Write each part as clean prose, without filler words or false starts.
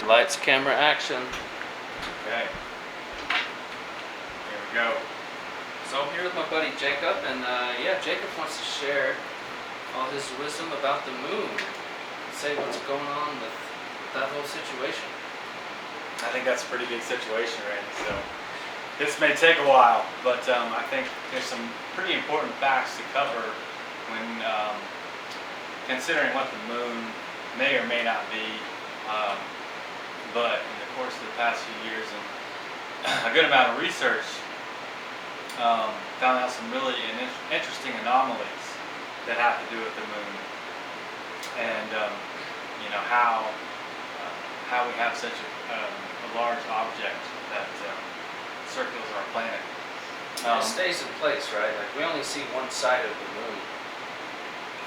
Lights, camera, action. Okay. Here we go. So I'm here with my buddy Jacob, and yeah, Jacob wants to share all his wisdom about the moon. Say what's going on with that whole situation. I think that's a pretty big situation, Randy. So this may take a while, but I think there's some pretty important facts to cover when considering what the moon may or may not be. But in the course of the past few years and a good amount of research, found out some really interesting anomalies that have to do with the moon, and you know how we have such a large object that circles our planet. It stays in place, right? Like we only see one side of the moon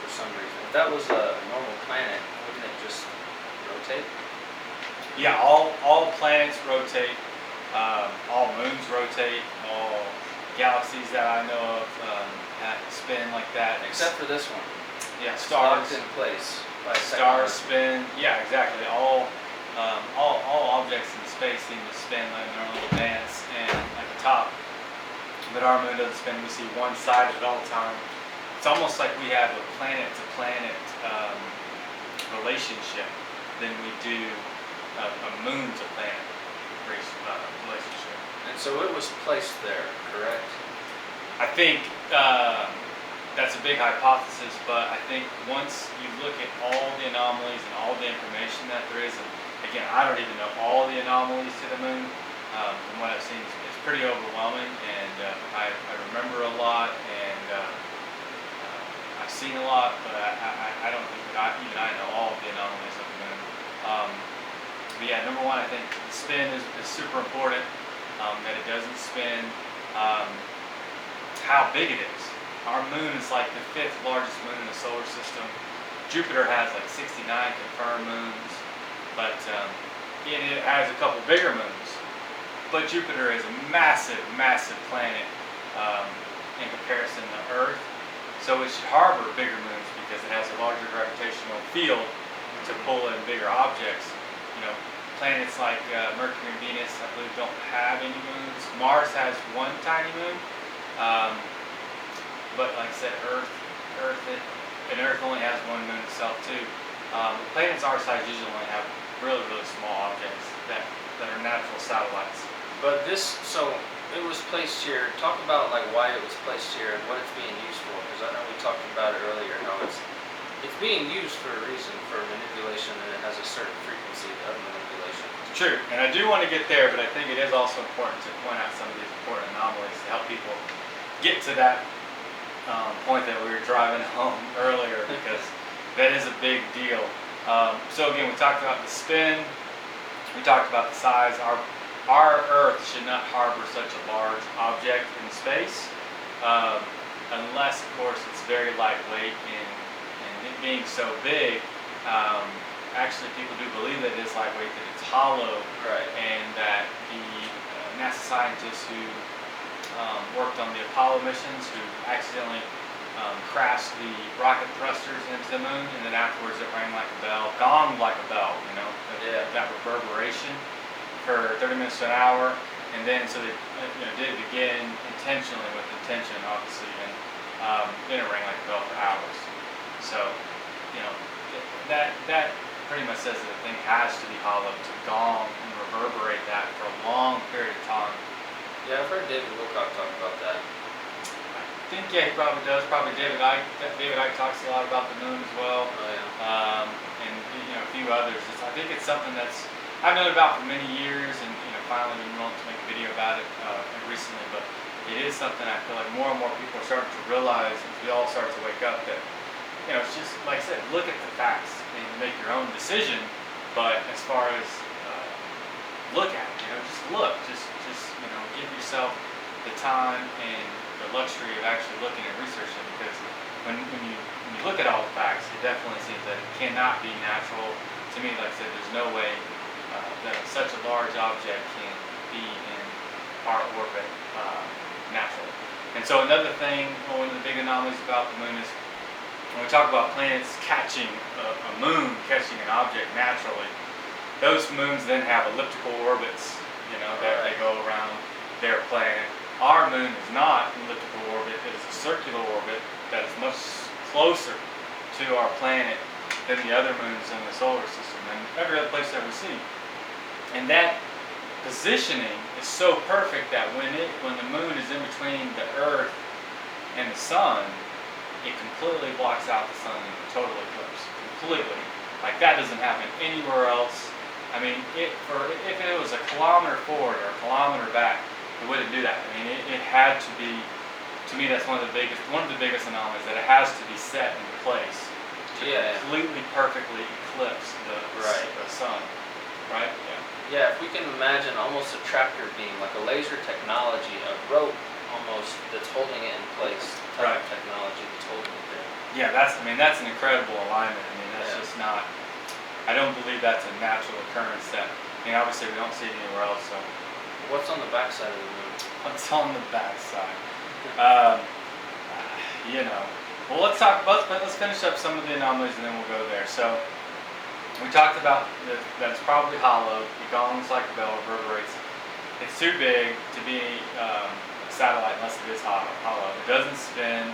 for some reason. If that was a normal planet, wouldn't it just rotate? Yeah, all planets rotate, all moons rotate, all galaxies that I know of spin like that. Except for this one. Yeah, It's stars. locked in place by Stars technology. spin. Yeah, exactly. All objects in space seem to spin like in their own little dance and at the top. But our moon doesn't spin. We see one side of it all the time. It's almost like we have a planet-to-planet relationship than we do a moon-to-planet relationship. And so it was placed there, correct? I think that's a big hypothesis, but I think once you look at all the anomalies and all the information that there is, and again, I don't even know all the anomalies to the moon. From what I've seen, it's pretty overwhelming, and I remember a lot, and I've seen a lot, but I don't think that even I know all of the anomalies of the moon. But yeah, number one, I think the spin is super important, that it doesn't spin. How big it is. Our moon is like the 5th largest moon in the solar system. Jupiter has like 69 confirmed moons, but it has a couple bigger moons. But Jupiter is a massive, massive planet in comparison to Earth, so it should harbor bigger moons because it has a larger gravitational field to pull in bigger objects. You know, planets like Mercury and Venus, I believe, don't have any moons. Mars has one tiny moon. But like I said, Earth only has one moon itself too. Planets our size usually only have really, really small objects that are natural satellites. But so it was placed here. Talk about like why it was placed here and what it's being used for. Because I know we talked about it earlier. How it's being used for a reason, for manipulation, and it has a certain frequency of manipulation. True, and I do want to get there, but I think it is also important to point out some of these important anomalies to help people get to that point that we were driving home earlier, because that is a big deal. So again, we talked about the spin, we talked about the size. Our Earth should not harbor such a large object in space, unless of course it's very lightweight, and it being so big, actually people do believe that it is lightweight, that it's hollow, right, and that the NASA scientists who worked on the Apollo missions, who accidentally crashed the rocket thrusters into the moon, and then afterwards it rang like a bell, gonged like a bell, you know, that reverberation for 30 minutes to an hour, and then so they did it again intentionally, with intention obviously, and then it rang like a bell for hours. So, you know, that pretty much says that the thing has to be hollow to gong and reverberate that for a long period of time. Yeah, I've heard David Wilcock talk about that. I think, yeah, he probably does. Probably David Icke. David Icke talks a lot about the moon as well. Oh, yeah. And a few others. I think it's something that's I've known about for many years, and finally been willing to make a video about it recently. But it is something I feel like more and more people are starting to realize, as we all start to wake up, that it's just like I said, look at the facts and make your own decision. But as far as look at it, just look, just give yourself the time and the luxury of actually looking and researching, because when you look at all the facts, it definitely seems that it cannot be natural. To me, like I said, there's no way that such a large object can be in our orbit naturally. And so another thing, one of the big anomalies about the moon is when we talk about planets catching a moon, catching an object naturally, Those moons then have elliptical orbits, that they go around their planet. Our moon is not an elliptical orbit; it is a circular orbit that is much closer to our planet than the other moons in the solar system and every other place that we see. And that positioning is so perfect that when the moon is in between the Earth and the sun, it completely blocks out the sun in a total eclipse. Completely. Like that doesn't happen anywhere else. I mean, if it was a kilometer forward or a kilometer back, it wouldn't do that. I mean, it had to be. To me, that's one of the biggest anomalies, that it has to be set into place to completely perfectly eclipse the sun. Right? Yeah. Yeah, if we can imagine almost a tractor beam, like a laser technology, a rope almost that's holding it in place, type of technology that's holding it there. Yeah, that's an incredible alignment. I mean, that's just not. I don't believe that's a natural occurrence. Obviously we don't see it anywhere else. So, what's on the backside of the moon? What's on the backside? Well, let's finish up some of the anomalies and then we'll go there. So. We talked about that it's probably hollow. It gongs like a bell, reverberates. It's too big to be a satellite unless it is hollow. It doesn't spin.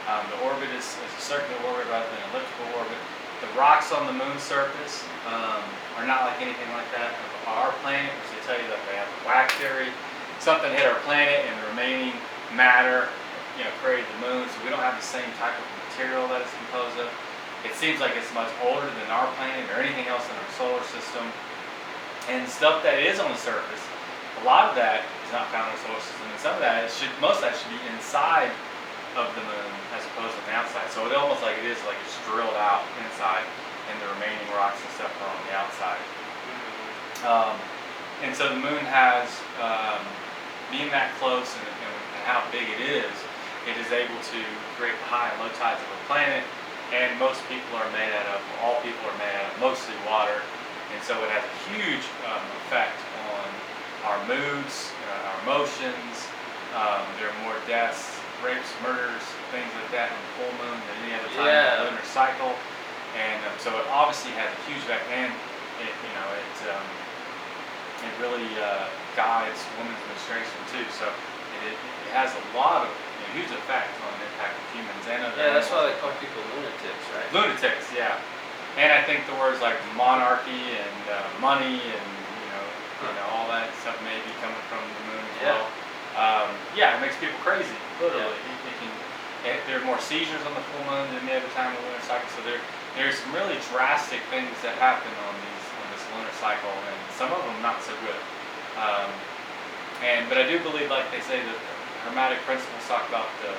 The orbit is a circular orbit rather than an elliptical orbit. The rocks on the moon's surface are not like anything like that of our planet, which they tell you that they have a whack theory. Something hit our planet and the remaining matter, created the moon. So we don't have the same type of material that it's composed of. It seems like it's much older than our planet or anything else in our solar system. And stuff that is on the surface, a lot of that is not found in the solar system. And some of that, most of that should be inside of the moon as opposed to the outside. So it's almost like it's drilled out inside and the remaining rocks and stuff are on the outside. And so the moon has, being that close and how big it is able to create the high and low tides of a planet. And all people are made out of mostly water, and so it has a huge effect on our moods, our emotions. There are more deaths, rapes, murders, things like that in the full moon than any other time in the lunar cycle, and so it obviously has a huge effect, and it really guides women's menstruation too. So it has a lot of huge effect on the impact of humans and other animals. That's why they call people lunatics, right? Lunatics, yeah. And I think the words like monarchy and money and all that stuff may be coming from the moon as well. It makes people crazy, literally. There are more seizures on the full moon than any other time in the lunar cycle. So there's some really drastic things that happen on this lunar cycle, and some of them not so good. But I do believe, like they say, that Hermetic principles talk about the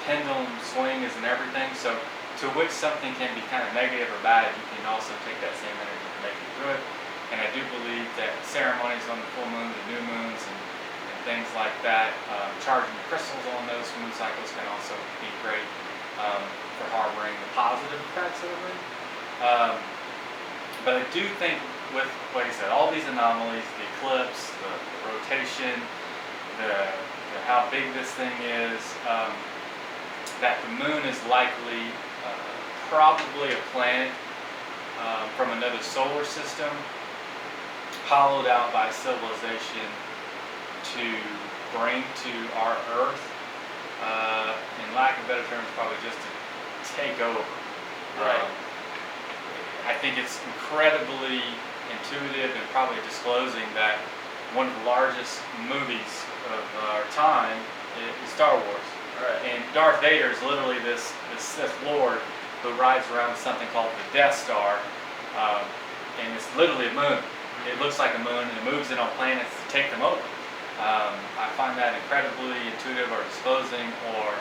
pendulum swing is in everything. So to which something can be kind of negative or bad, you can also take that same energy and make it good. And I do believe that ceremonies on the full moon, the new moons, and things like that, charging the crystals on those moon cycles can also be great for harboring the positive effects of the moon. But I do think with, like I said, all these anomalies, the eclipse, the rotation, how big this thing is, that the moon is likely probably a planet from another solar system, hollowed out by civilization to bring to our Earth, in lack of better terms, probably just to take over. Right. I think it's incredibly intuitive and probably disclosing that one of the largest movies of our time is Star Wars. Right. And Darth Vader is literally this Sith Lord who rides around something called the Death Star, and it's literally a moon. It looks like a moon, and it moves in on planets to take them over. I find that incredibly intuitive or disclosing, or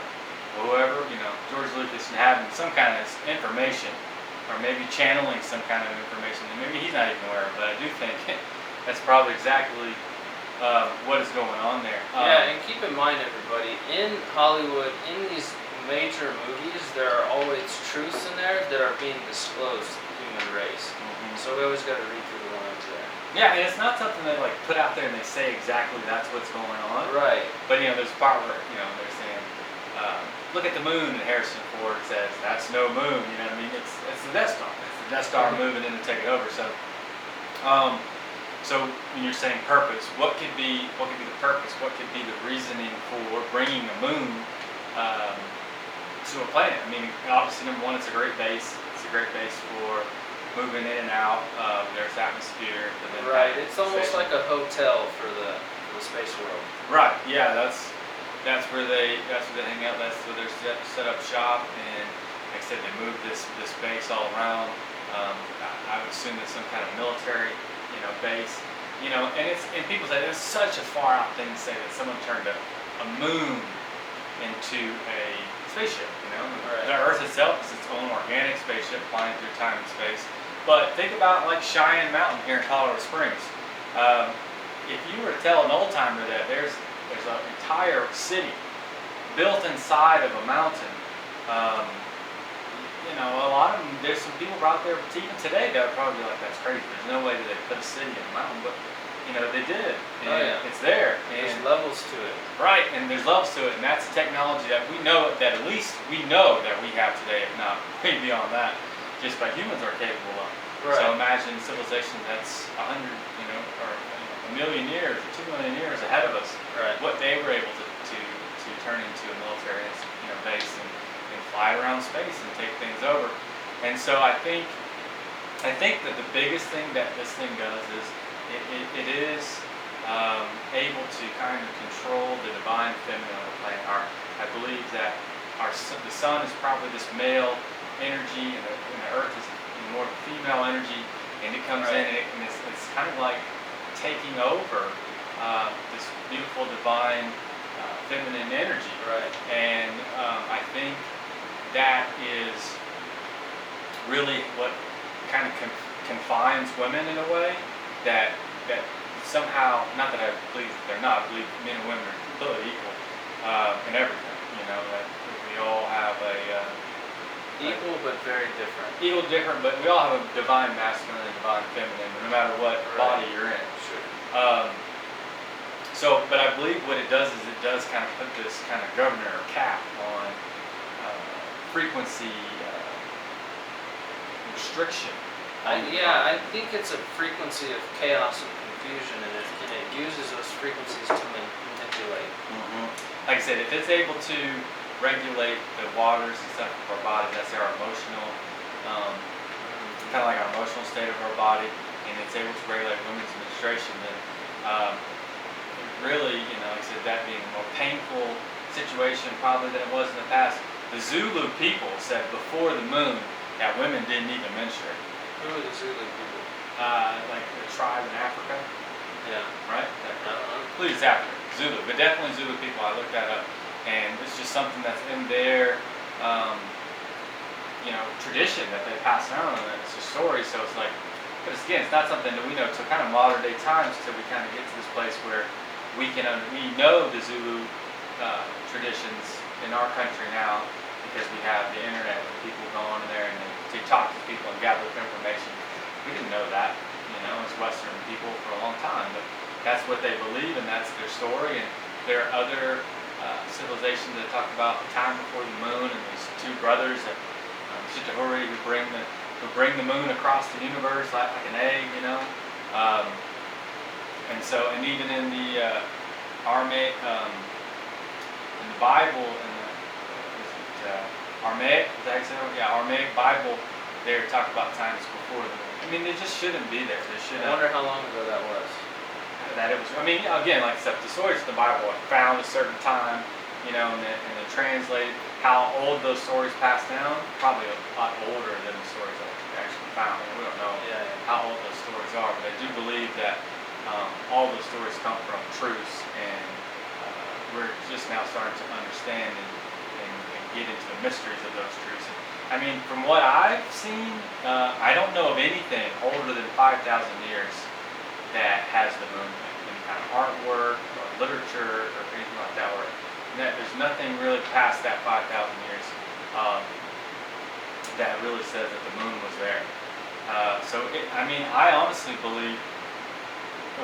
whoever, George Lucas having some kind of information, or maybe channeling some kind of information that maybe he's not even aware of, but I do think that's probably exactly what is going on there. And keep in mind, everybody, in Hollywood, in these major movies, there are always truths in there that are being disclosed to the human race. So we always got to read through the lines there. Yeah, and it's not something they put out there and they say exactly that's what's going on. Right. But there's a part where they're saying, look at the moon, and Harrison Ford says that's no moon. It's the Death Star. It's the Death Star moving in to take it over. So So when you're saying purpose, what could be the purpose? What could be the reasoning for bringing the moon um, to a planet? I mean, obviously, number one, it's a great base. It's a great base for moving in and out of the Earth's atmosphere. Right. It's almost like a hotel for the space world. Right. Yeah. That's where they hang out. That's where they're set up shop. And like I said, they move this base all around. I would assume that's some kind of military, base. And people say it's such a far out thing to say that someone turned a moon into a spaceship. Right. The Earth itself is its own organic spaceship flying through time and space. But think about like Cheyenne Mountain here in Colorado Springs. If you were to tell an old timer that there's an entire city built inside of a mountain, a lot of them, there's some people out there, even today, that would probably be like, that's crazy. There's no way that they put a city in a mountain, but they did. And it's there. And there's levels to it. Right, and there's levels to it, and that's a technology that we know that at least we know that we have today, if not way beyond that, just by humans are capable of. Right. So imagine civilization that's 100, or a million years, or 2 million years ahead of us. Right. What they were able to turn into a military, base and fly around space and take things over. And so I think that the biggest thing that this thing does is it is able to kind of control the divine feminine of the planet. I believe that the sun is probably this male energy, and the earth is more of a female energy, and it comes in and it's kind of like taking over this beautiful divine feminine energy. Right. And I think that is really what kind of confines women in a way that somehow, not that I believe they're not, I believe men and women are completely equal in everything. That we all have equal but very different. Equal, different, but we all have a divine masculine and divine feminine, no matter what body you're in. Sure. But I believe what it does is it does kind of put this kind of governor or cap on frequency restriction. I think it's a frequency of chaos and confusion, and it uses those frequencies to manipulate. Mm-hmm. Like I said, if it's able to regulate the waters and stuff of our body, that's our emotional, kind of like our emotional state of our body, and it's able to regulate women's menstruation, then really, like I said, that being a more painful situation probably than it was in the past. The Zulu people said before the moon that women didn't even menstruate. Who are the Zulu people? Like the tribe in Africa. Yeah. Right? I don't know. Please, Africa. Zulu. But definitely Zulu people. I looked that up. And it's just something that's in their, tradition that they pass down, and it's a story. So it's like, but again, it's not something that we know till kind of modern day times, till we kind of get to this place where we know the Zulu traditions in our country now, because we have the internet and people go on there and they talk to people and gather information. We didn't know that, as Western people for a long time, but that's what they believe and that's their story. And there are other civilizations that talk about the time before the moon, and these two brothers that Shitahuri who bring the moon across the universe like an egg, and even in the Aramaic, in the Bible, Aramaic, is that so? Yeah, Aramaic Bible, they talk about times before the moon. I mean, they just shouldn't be there. They shouldn't. I wonder how long ago that was. That it was. I mean, again, like I said, the stories in the Bible are found a certain time, and they translate. How old those stories passed down? Probably a lot older than the stories that we actually found. We don't know how old those stories are, but I do believe that all those stories come from truths, and we're just now starting to understand and get into the mysteries of those truths. And, I mean, from what I've seen, I don't know of anything older than 5,000 years that has the moon in kind of artwork or literature or anything like that. There's nothing really past that 5,000 years that really says that the moon was there. I honestly believe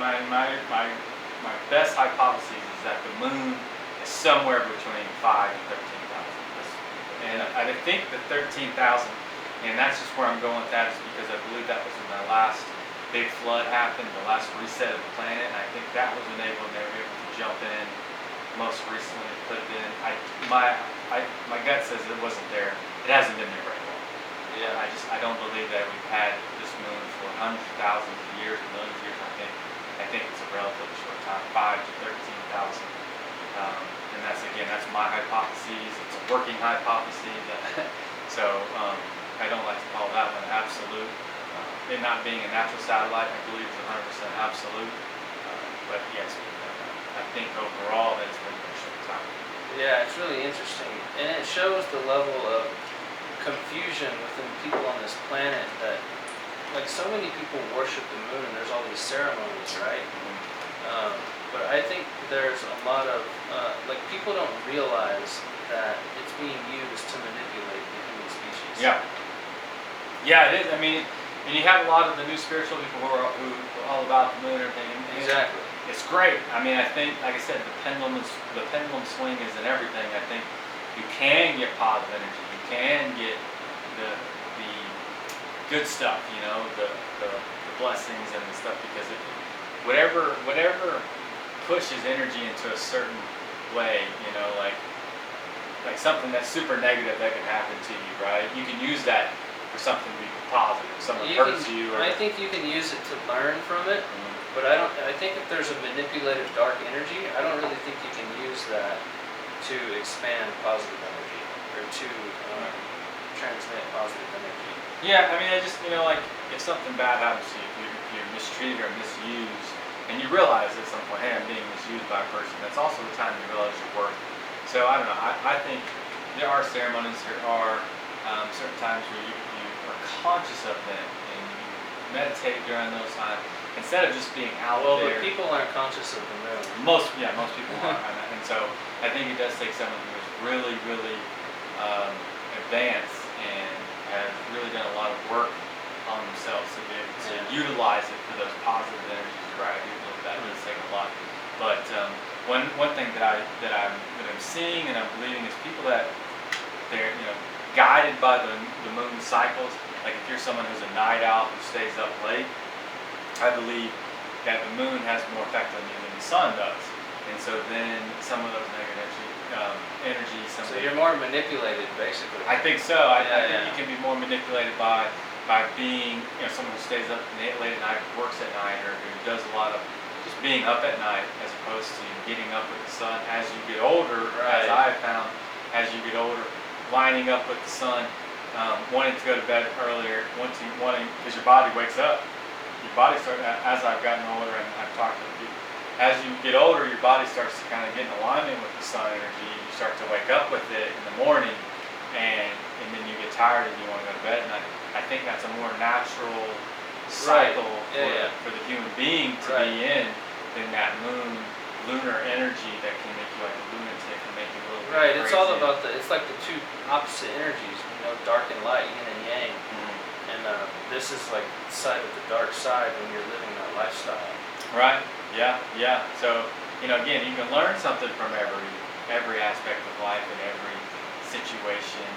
my best hypothesis is that the moon is somewhere between 5 and 13,000. And I think the 13,000, and that's just where I'm going with that, is because I believe that was in the last big flood happened, the last reset of the planet, and I think that was enabled. They were able to jump in most recently, put it in. My gut says it wasn't there. It hasn't been there very long. Yeah. I don't believe that we've had this moon for hundreds of thousands of years, millions of years. I think it's a relatively short time, 5 to 13,000. And that's my hypothesis. It's a working hypothesis. So I don't like to call that one absolute. It not being a natural satellite, I believe is 100% absolute. But yes, I think overall that it's been a very short time. Yeah, it's really interesting, and it shows the level of confusion within people on this planet that, like, so many people worship the moon and there's all these ceremonies, right? But I think there's a lot of, like, people don't realize that it's being used to manipulate the human species. Yeah. Yeah, it is. I mean, and you have a lot of the new spiritual people who are all about the moon and everything. And Exactly. it's great. I mean, I think, like I said, the pendulum swing is in everything. I think you can get positive energy. You can get the good stuff, the blessings and the stuff, because whatever pushes energy into a certain way, like something that's super negative that can happen to you, right? You can use that for something to be positive. Someone hurts you, or I think you can use it to learn from it, but I think if there's a manipulative dark energy, I don't really think you can use that to expand positive energy or to transmit positive energy. Yeah, I mean, I just, like, if something bad happens to you, if you're mistreated or misused, and you realize at some point, hey, I'm being misused by a person, that's also the time you realize your worth. So, I don't know, I think there are ceremonies, there are certain times where you are conscious of them, and you meditate during those times, instead of just being out Well, there. but people aren't conscious of the moon. Most people are, and so I think it does take someone who is really, really advanced and has really done a lot of work on themselves to be able to utilize it for those positive energies. Right, I do believe that does take a lot. But one thing that I'm seeing and I'm believing is people that they're guided by the moon cycles. Like if you're someone who's a night owl who stays up late, I believe that the moon has more effect on you than the sun does. And so then some of those negative energy. So you're more manipulated, basically. I think so. I think you can be more manipulated by being someone who stays up late at night, works at night, or who does a lot of just being up at night, as opposed to getting up with the sun. As you get older, as I've found, as you get older, lining up with the sun, wanting to go to bed earlier, wanting because your body wakes up. Your body starts, as I've gotten older and I've talked to people, as you get older, your body starts to kind of get in alignment with the sun energy. You start to wake up with it in the morning, and then you get tired and you want to go to bed at night. I think that's a more natural cycle for the human being to be in than that lunar energy that can make you like a lunatic and make you a little bit crazy. It's all about it's like the two opposite energies, dark and light, yin and yang. And this is like the side of the dark side when you're living that lifestyle. Right. Yeah. So, again, you can learn something from every aspect of life and every situation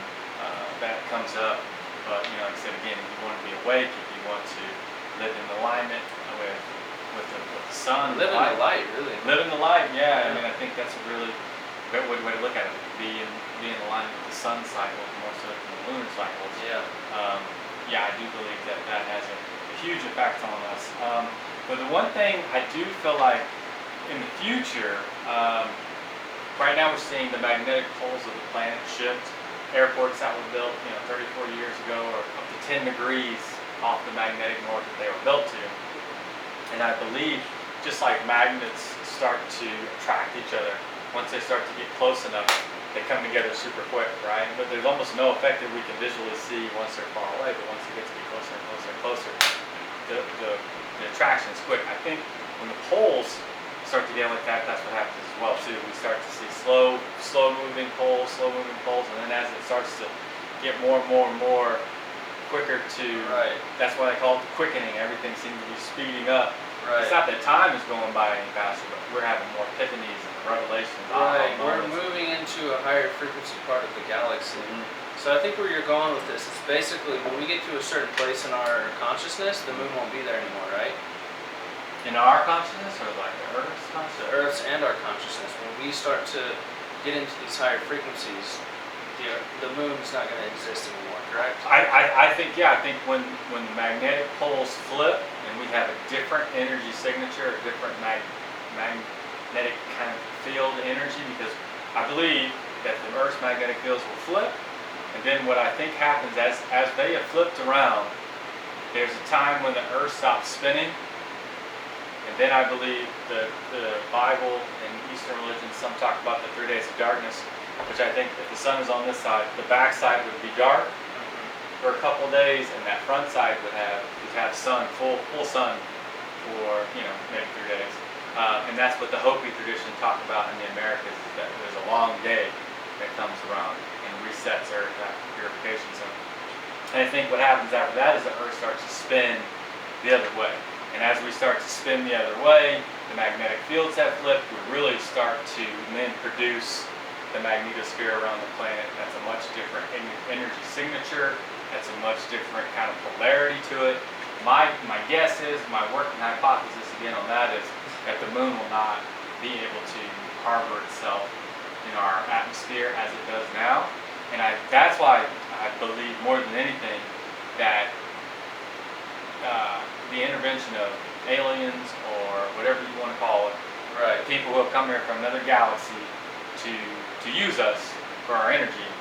that comes up. But like I said, again, if you want to be awake, if you want to live in alignment with the sun, live in the light, really. Live in the light, yeah. I mean, I think that's a really good way to look at it. Be in alignment with the sun cycle more so than the lunar cycles. Yeah. I do believe that has a huge effect on us. But the one thing I do feel like in the future, right now we're seeing the magnetic poles of the planet shift. Airports that were built, 34 years ago are up to 10 degrees off the magnetic north that they were built to. And I believe just like magnets start to attract each other, once they start to get close enough, they come together super quick, right? But there's almost no effect that we can visually see once they're far away, but once they get to be closer and closer and closer, the attraction is quick. I think when the poles start to get like that, that's what happens as well too. We start to see slow moving poles, and then as it starts to get more quicker to, that's why they call it the quickening. Everything seems to be speeding up. Right. It's not that time is going by any faster, but we're having more epiphanies and revelations. Right, we're moving into a higher frequency part of the galaxy. So I think where you're going with this is basically when we get to a certain place in our consciousness, the moon won't be there anymore, right? In our consciousness, or like the Earth's The consciousness? Earth's and our consciousness. When we start to get into these higher frequencies, the moon's not going to exist anymore, correct? I think, yeah, I think when the magnetic poles flip and we have a different energy signature, a different magnetic kind of field energy, because I believe that the Earth's magnetic fields will flip, and then what I think happens as they have flipped around, there's a time when the Earth stops spinning, and then I believe the Bible and Eastern religions, some talk about the 3 days of darkness, which I think if the sun is on this side, the back side would be dark for a couple of days, and that front side would have sun, full sun for maybe 3 days. And that's what the Hopi tradition talk about in the Americas, is that there's a long day that comes around and resets Earth after purification zone. And I think what happens after that is the Earth starts to spin the other way. And as we start to spin the other way, the magnetic fields have flipped, we really start to then produce the magnetosphere around the planet. That's a much different energy signature. That's a much different kind of polarity to it. My guess is, my working hypothesis again on that is that the moon will not be able to harbor itself in our atmosphere as it does now. And that's why I believe more than anything that the intervention of aliens, or whatever you want to call it, Right. people who have come here from another galaxy to use us for our energy,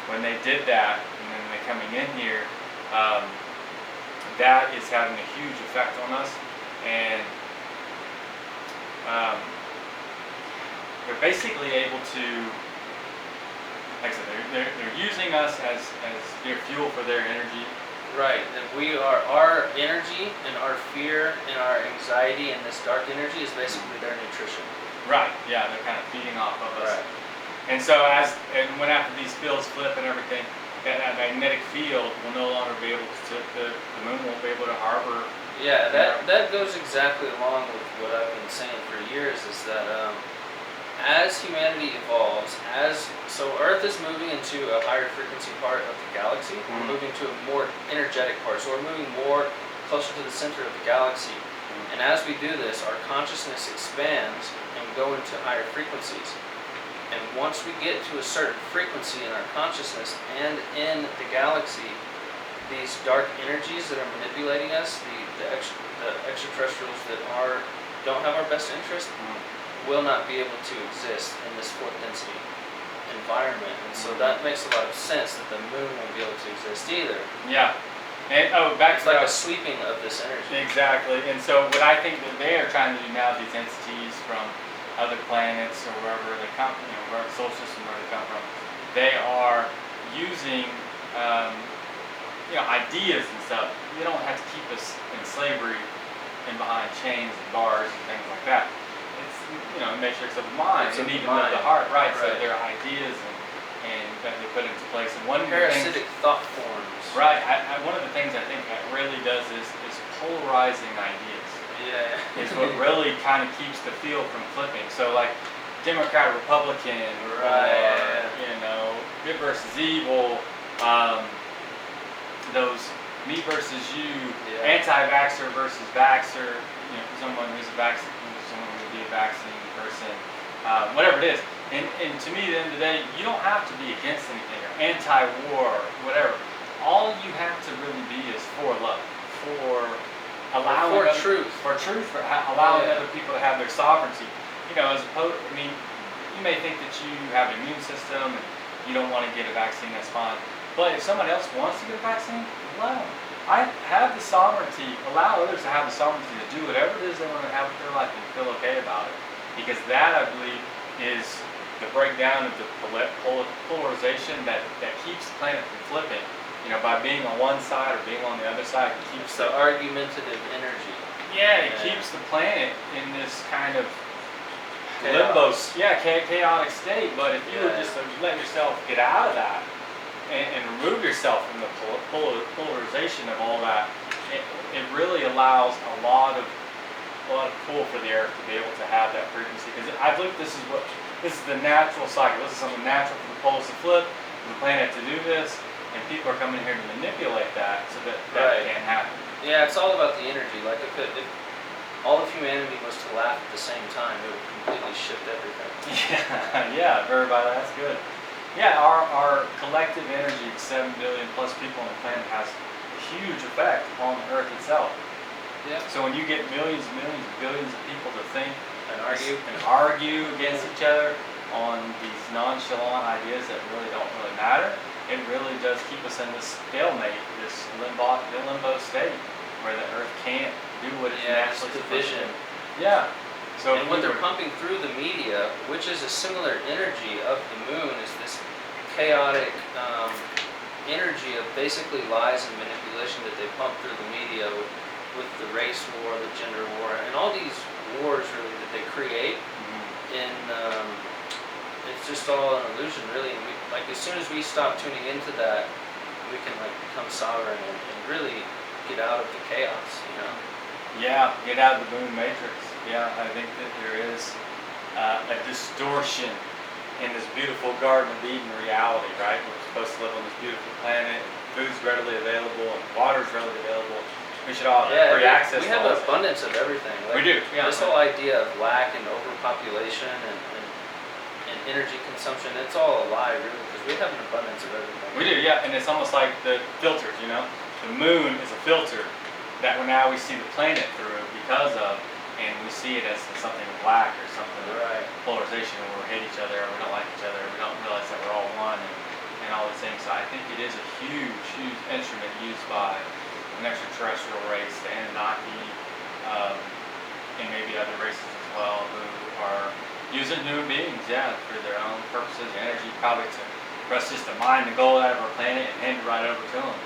when they did that, and then they're coming in here, that is having a huge effect on us, and they're basically able to, like I said, they're using us as their fuel for their energy. Right. And we are, our energy and our fear and our anxiety and this dark energy is basically their nutrition. Right. Yeah, they're kind of feeding off of us. Right. And so when after these fields flip and everything, that magnetic field will no longer be able to, the moon won't be able to harbor. Yeah, that goes exactly along with what I've been saying for years, is that as humanity evolves, so Earth is moving into a higher frequency part of the galaxy, we're moving to a more energetic part, so we're moving more closer to the center of the galaxy. And as we do this, our consciousness expands and we go into higher frequencies. And once we get to a certain frequency in our consciousness and in the galaxy, these dark energies that are manipulating us, the extraterrestrials that don't have our best interest, will not be able to exist in this fourth density environment. And so that makes a lot of sense that the moon won't be able to exist either. Yeah. And back It's to like that. a sweeping of this energy. Exactly. And so what I think that they are trying to do now, these entities from other planets or wherever they come, wherever solar system where they come from, they are using ideas and stuff. You don't have to keep us in slavery and behind chains and bars and things like that. It's a matrix of the mind It's and of the even of the mind. heart, right? So Right. there are ideas and that they put into place. And one of the things, Parasitic thought forms. right? One of the things I think that really does is polarizing ideas. Yeah. Is what really kind of keeps the field from flipping. So like Democrat, Republican, Right. or good versus evil, those me versus you, Yeah. anti-vaxxer versus vaxxer, someone who's a vaccine, someone who would be a vaccine person, whatever it is. And to me, at the end of the day, you don't have to be against anything or anti-war or whatever. All you have to really be is for love, for allowing For other, truth. for truth, for allowing Yeah. other people to have their sovereignty. As opposed, you may think that you have an immune system and you don't want to get a vaccine, that's fine. But if someone else wants to get a vaccine, allow them. I have the sovereignty, allow others to have the sovereignty to do whatever it is they want to have with their life and feel okay about it. Because that, I believe, is the breakdown of the polarization that keeps the planet from flipping. By being on one side or being on the other side, it keeps It's the argumentative energy. it keeps the planet in this kind of Chaos. chaotic state. But if you would Yeah. just let yourself get out of that and remove yourself from the polarization of all that, it really allows a lot of pull for the earth to be able to have that frequency. Because I believe this is the natural cycle. This is something natural for the poles to flip. the planet to do this, and people are coming here to manipulate that so that Right. can't happen. Yeah, it's all about the energy. Like if all of humanity was to laugh at the same time, it would completely shift everything. Yeah, everybody, that's good. Yeah, our collective energy of 7 billion plus people on the planet has a huge effect on the Earth itself. Yeah. So when you get millions and millions, billions of people to think And argue. and argue against each other on these nonchalant ideas that really don't really matter, it really does keep us in this stalemate, this limbo state, where the Earth can't do what it's Yeah, it's naturally supposed to division. do. Yeah. So And what they're pumping through the media, which is a similar energy of the moon, is this chaotic energy of basically lies and manipulation that they pump through the media with the race war, the gender war, and all these wars really that they create. And it's just all an illusion, really. And like as soon as we stop tuning into that, we can like become sovereign and really get out of the chaos, you know. Yeah, get out of the moon matrix. Yeah, I think that there is a distortion in this beautiful Garden of Eden reality, right? We're supposed to live on this beautiful planet, food's readily available, and water's readily available. We should all have free access We to have all an this. abundance of everything. We do, yeah. This whole idea of lack and overpopulation and energy consumption, it's all a lie, really, because we have an abundance of everything. We do, yeah, and it's almost like the filters, you know? The moon is a filter that now we see the planet through because of, and we see it as something black or something Right. polarization where we hate each other, or we don't like each other, or we don't realize that we're all one, and all these things. So I think it is a huge, huge instrument used by an extraterrestrial race, the Anunnaki, and maybe other races as well, who are using human beings, yeah, for their own purposes, energy, probably for us just to mine the gold out of our planet and hand it right over to them.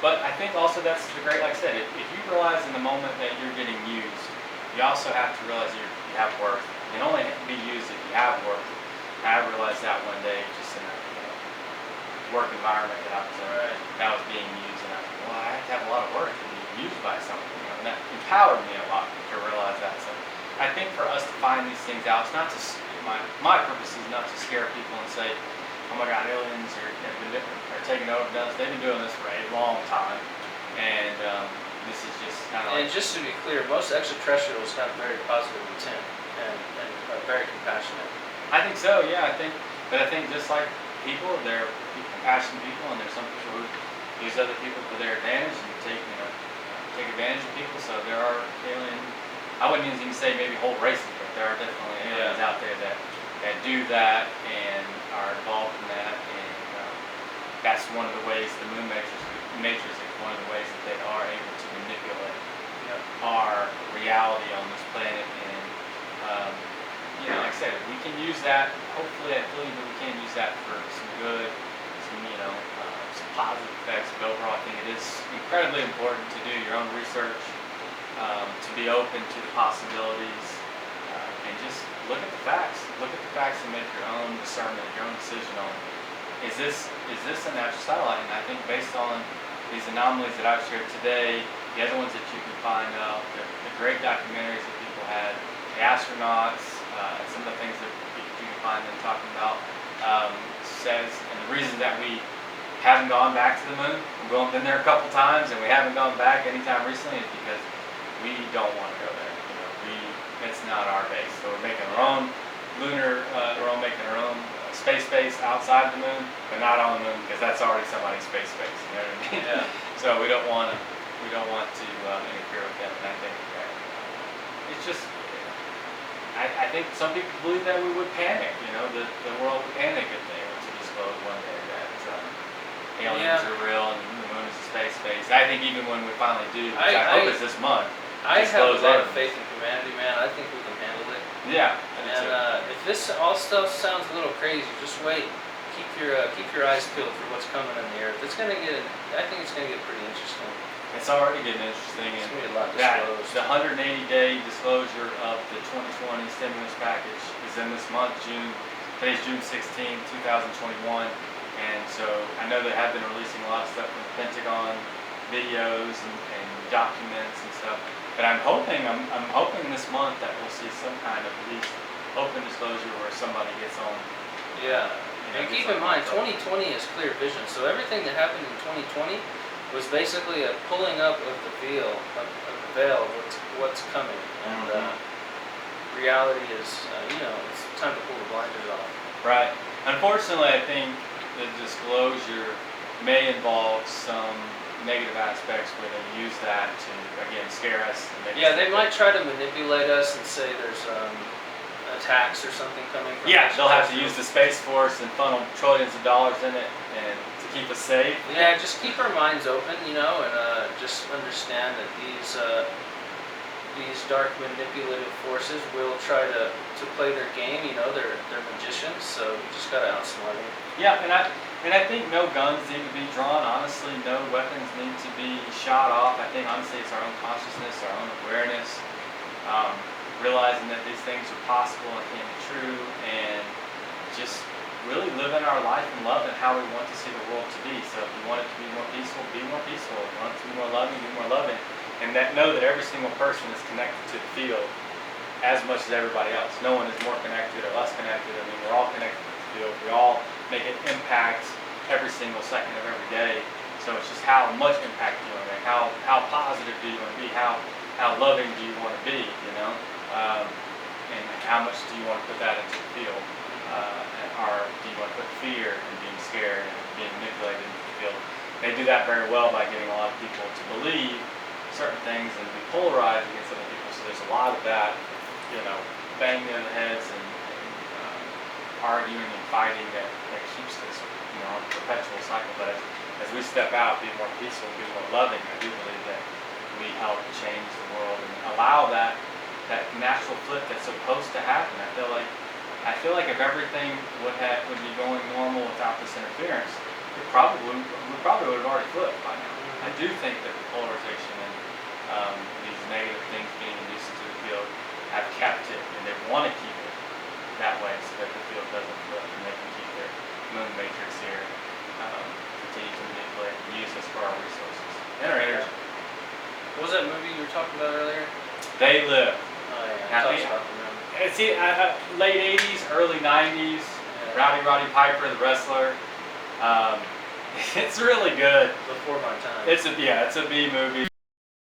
But I think also that's the great, like I said, if you realize in the moment that you're getting used, you also have to realize you have worth. You can only be used if you have worth. I realized that one day just in a work environment that I was in, that I was being used, and I was like, well, I have to have a lot of worth to be used by something, you know, and that empowered me a lot to realize that. So I think for us to find these things out, it's not just, my purpose is not to scare people and say, oh my God, aliens are taking over us. They've been doing this for a long time, and this is just kind of And just to be clear, most extraterrestrials have very positive intent and are very compassionate. I think so, yeah. But I think just like people, they're compassionate people, and there's some people who use other people for their advantage and take advantage of people. So there are alien. I wouldn't even say maybe whole races, but there are definitely aliens out there that do that and are involved in that, and that's one of the ways the moon matrix is one of the ways that they are able to manipulate our reality on this planet. And like I said, we can use that. Hopefully, I believe that we can use that for some good, some positive effects. But overall, I think it is incredibly important to do your own research, to be open to the possibilities, and just look at the facts. Look at the facts and make your own discernment, your own decision on is this a natural satellite? And I think based on these anomalies that I've shared today, the other ones that you can find out, the great documentaries that people had, the astronauts, some of the things that you can find them talking about, says, and the reason that we haven't gone back to the moon, we've only been there a couple times, and we haven't gone back anytime recently, is because we don't want to go there. It's not our base. So we're making our own lunar, we're all making our own space base outside the moon, but not on the moon, because that's already somebody's space base. You know what I mean? Yeah. So we don't want to interfere with them. And I think that it's just, I think some people believe that we would panic. The world would panic if they were to disclose one day that aliens are real and the moon is a space base. I think even when we finally do, which I hope is this month. I have a lot of faith in humanity, man. I think we can handle it. Yeah. And if this all stuff sounds a little crazy, just wait. Keep your eyes peeled for what's coming in the earth. I think it's gonna get pretty interesting. It's already getting interesting. It's gonna be a lot that disclosed. the 180-day disclosure of the 2020 stimulus package is in this month, June. Today's June 16, 2021, and so I know they have been releasing a lot of stuff from the Pentagon, videos and documents and stuff. But I'm hoping this month that we'll see some kind of at least open disclosure where somebody gets on, And get keep in something mind, else up. 2020 is clear vision. So everything that happened in 2020 was basically a pulling up of the veil, of the veil of what's coming. And reality is, it's time to pull the blinders off. Right. Unfortunately, I think the disclosure may involve some negative aspects where they use that to, again, scare us. And make Yeah, us they think might try to manipulate us and say there's attacks or something coming from yeah, they'll have to extraterrestrials. use the Space Force and funnel trillions of dollars in it and to keep us safe. Yeah, just keep our minds open, and just understand that these dark manipulative forces will try to play their game. They're magicians, so you just gotta outsmart them. Yeah, and I think no guns need to be drawn. Honestly, no weapons need to be shot off. I think honestly, it's our own consciousness, our own awareness, realizing that these things are possible and can be true, and just really living our life and loving how we want to see the world to be. So if you want it to be more peaceful, be more peaceful. If you want it to be more loving, be more loving. And know that every single person is connected to the field as much as everybody else. No one is more connected or less connected. I mean, we're all connected to the field. We all make an impact every single second of every day. So it's just how much impact do you want to make? How positive do you want to be? How loving do you want to be? And how much do you want to put that into the field? Or do you want to put fear and being scared and being manipulated into the field? They do that very well by getting a lot of people to believe certain things and be polarized against other people. So there's a lot of that, banging in the heads and arguing and fighting that keeps this, a perpetual cycle. But as we step out, be more peaceful, be more loving, I do believe that we help change the world and allow that natural flip that's supposed to happen. I feel like if everything would be going normal without this interference, we probably would have already flipped by now. I do think that the polarization and these negative things being induced into the field have kept it, and they want to keep it that way so that the field doesn't flip, and they can keep their moon matrix here, continue to manipulate and use us for our resources and our energy. What was that movie you were talking about earlier? They Live. Oh yeah, Now, talks about the moon. It's late 80s, early 90s. Yeah. Roddy Piper, the wrestler. It's really good. Before my time. It's a B movie.